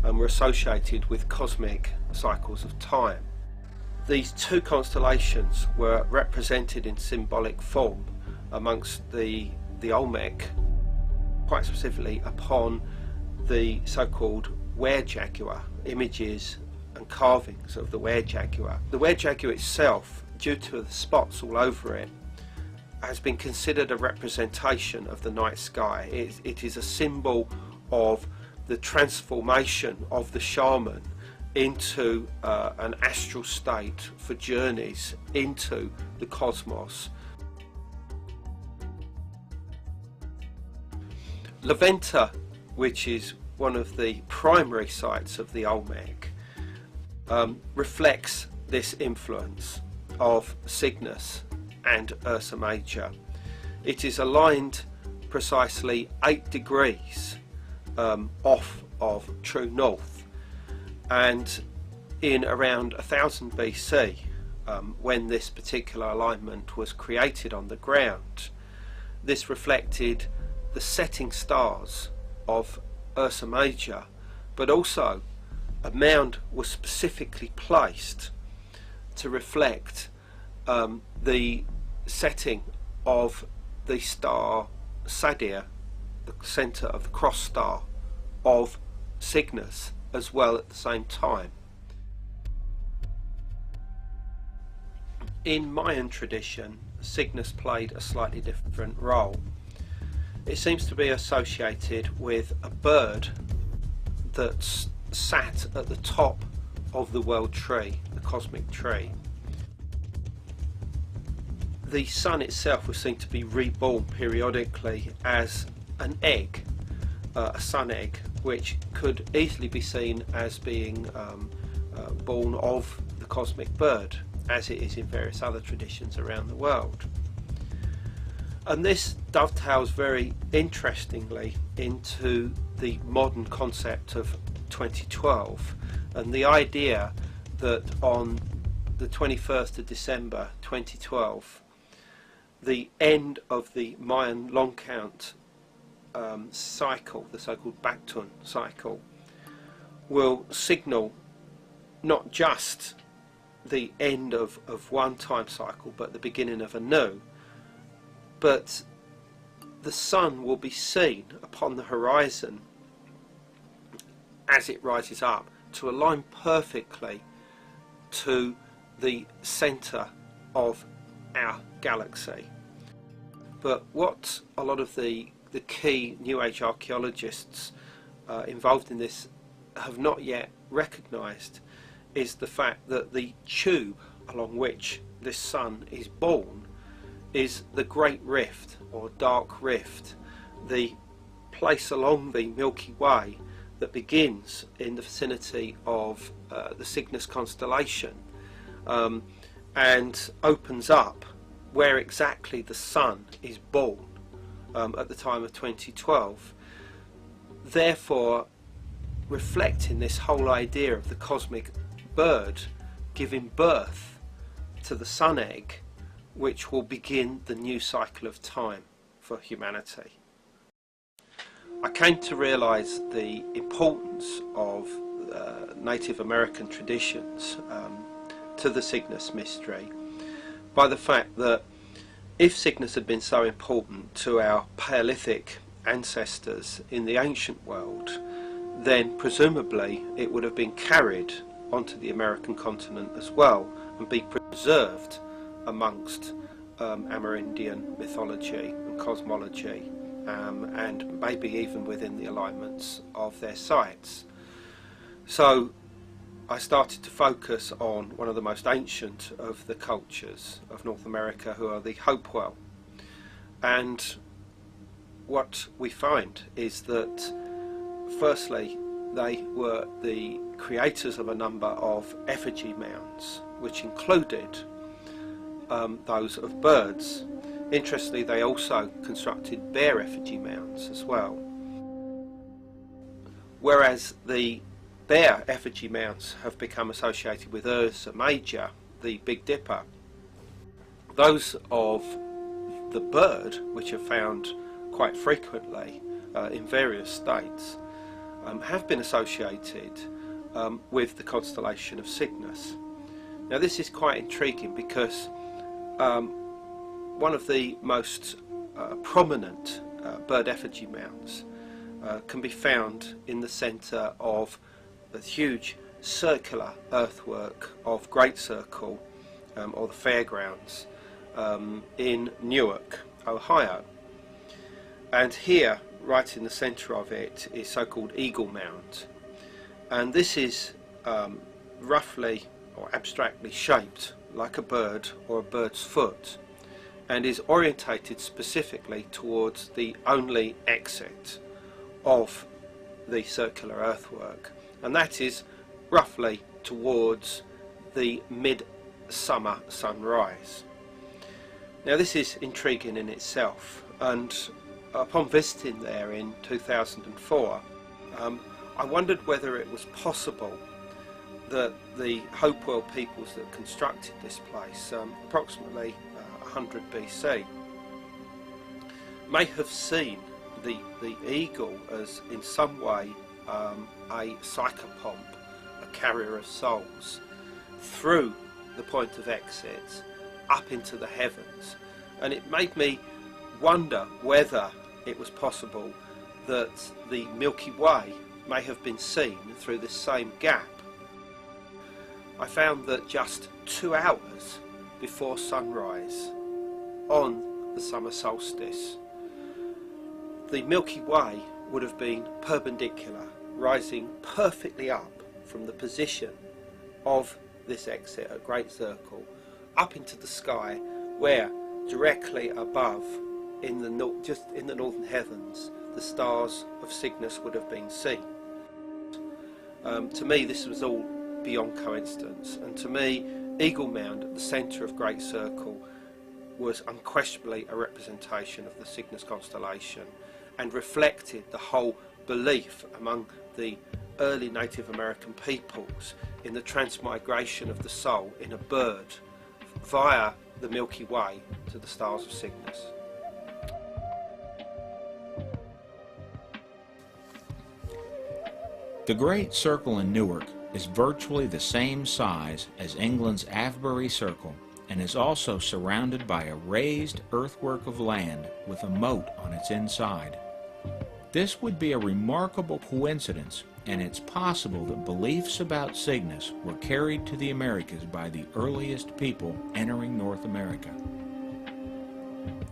and were associated with cosmic cycles of time. These two constellations were represented in symbolic form amongst the Olmec, quite specifically upon the so-called were-jaguar, images and carvings of the were-jaguar. The were-jaguar itself, due to the spots all over it, has been considered a representation of the night sky. It is a symbol of the transformation of the shaman into an astral state for journeys into the cosmos. La Venta, which is one of the primary sites of the Olmec, reflects this influence of Cygnus and Ursa Major. It is aligned precisely 8 degrees off of true north, and in around 1000 BC, when this particular alignment was created on the ground, this reflected the setting stars of Ursa Major, but also a mound was specifically placed to reflect the setting of the star Sadir, the centre of the cross star of Cygnus, as well at the same time. In Mayan tradition, Cygnus played a slightly different role. It seems to be associated with a bird that sat at the top of the world tree, the cosmic tree. The sun itself was seen to be reborn periodically as an egg, a sun egg, which could easily be seen as being born of the cosmic bird, as it is in various other traditions around the world. And this dovetails very interestingly into the modern concept of 2012 and the idea that on the 21st of December 2012, the end of the Mayan long count cycle, the so-called Baktun cycle, will signal not just the end of one time cycle but the beginning of a new. But the sun will be seen upon the horizon as it rises up to align perfectly to the centre of our galaxy. But what a lot of the key New Age archaeologists involved in this have not yet recognised is the fact that the tube along which this sun is born is the Great Rift or Dark Rift, the place along the Milky Way that begins in the vicinity of the Cygnus constellation and opens up where exactly the sun is born at the time of 2012, therefore reflecting this whole idea of the cosmic bird giving birth to the sun egg, which will begin the new cycle of time for humanity. I came to realise the importance of Native American traditions to the Cygnus mystery by the fact that if Cygnus had been so important to our Paleolithic ancestors in the ancient world, then presumably it would have been carried onto the American continent as well and be preserved amongst Amerindian mythology and cosmology, and maybe even within the alignments of their sites. So I started to focus on one of the most ancient of the cultures of North America, who are the Hopewell. And what we find is that firstly they were the creators of a number of effigy mounds, which included those of birds. Interestingly, they also constructed bear effigy mounds as well. Whereas the bear effigy mounds have become associated with Ursa Major, the Big Dipper, those of the bird, which are found quite frequently in various states, have been associated with the constellation of Cygnus. Now this is quite intriguing because one of the most prominent bird effigy mounds can be found in the centre of the huge circular earthwork of Great Circle, or the fairgrounds, in Newark, Ohio. And here, right in the centre of it, is so-called Eagle Mound. And this is roughly or abstractly shaped like a bird or a bird's foot, and is orientated specifically towards the only exit of the circular earthwork, and that is roughly towards the midsummer sunrise. Now this is intriguing in itself, and upon visiting there in 2004, I wondered whether it was possible that the Hopewell peoples that constructed this place, approximately 100 BC, may have seen the eagle as in some way a psychopomp, a carrier of souls, through the point of exit up into the heavens. And it made me wonder whether it was possible that the Milky Way may have been seen through this same gap. I found that just 2 hours before sunrise on the summer solstice, the Milky Way would have been perpendicular, rising perfectly up from the position of this exit at Great Circle up into the sky, where directly above, just in the northern heavens, the stars of Cygnus would have been seen. To me, this was all beyond coincidence, and to me, Eagle Mound at the centre of Great Circle was unquestionably a representation of the Cygnus constellation, and reflected the whole belief among the early Native American peoples in the transmigration of the soul in a bird via the Milky Way to the stars of Cygnus. The Great Circle in Newark is virtually the same size as England's Avebury Circle, and is also surrounded by a raised earthwork of land with a moat on its inside. This would be a remarkable coincidence, and it's possible that beliefs about Cygnus were carried to the Americas by the earliest people entering North America.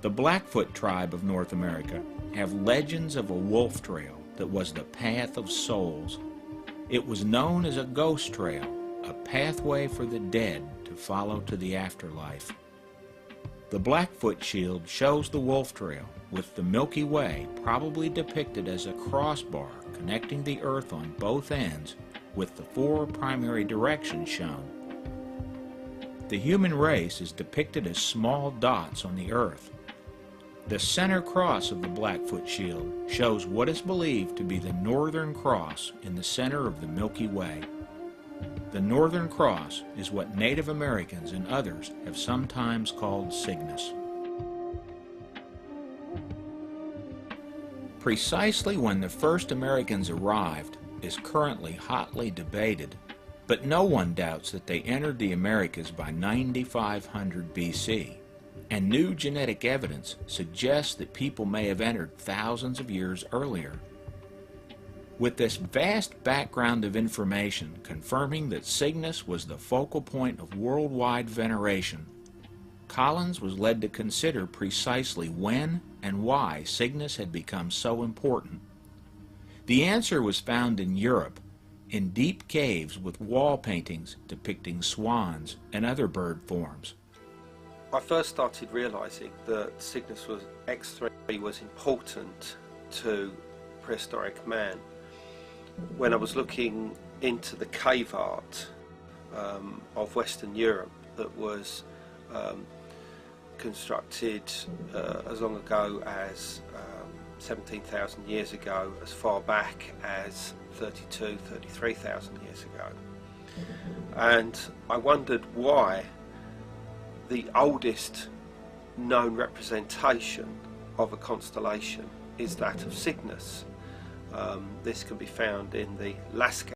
The Blackfoot tribe of North America have legends of a wolf trail that was the path of souls. It was known as a ghost trail, a pathway for the dead to follow to the afterlife. The Blackfoot shield shows the wolf trail, with the Milky Way probably depicted as a crossbar connecting the earth on both ends, with the 4 primary directions shown. The human race is depicted as small dots on the earth. The center cross of the Blackfoot shield shows what is believed to be the Northern Cross in the center of the Milky Way. The Northern Cross is what Native Americans and others have sometimes called Cygnus. Precisely when the first Americans arrived is currently hotly debated, but no one doubts that they entered the Americas by 9500 BC, and new genetic evidence suggests that people may have entered thousands of years earlier. With this vast background of information confirming that Cygnus was the focal point of worldwide veneration, Collins was led to consider precisely when and why Cygnus had become so important. The answer was found in Europe, in deep caves with wall paintings depicting swans and other bird forms. I first started realising that Cygnus X3 was important to prehistoric man when I was looking into the cave art of Western Europe that was constructed as long ago as 17,000 years ago, as far back as 33,000 years ago. And I wondered why the oldest known representation of a constellation is that of Cygnus. This can be found in the Lascaux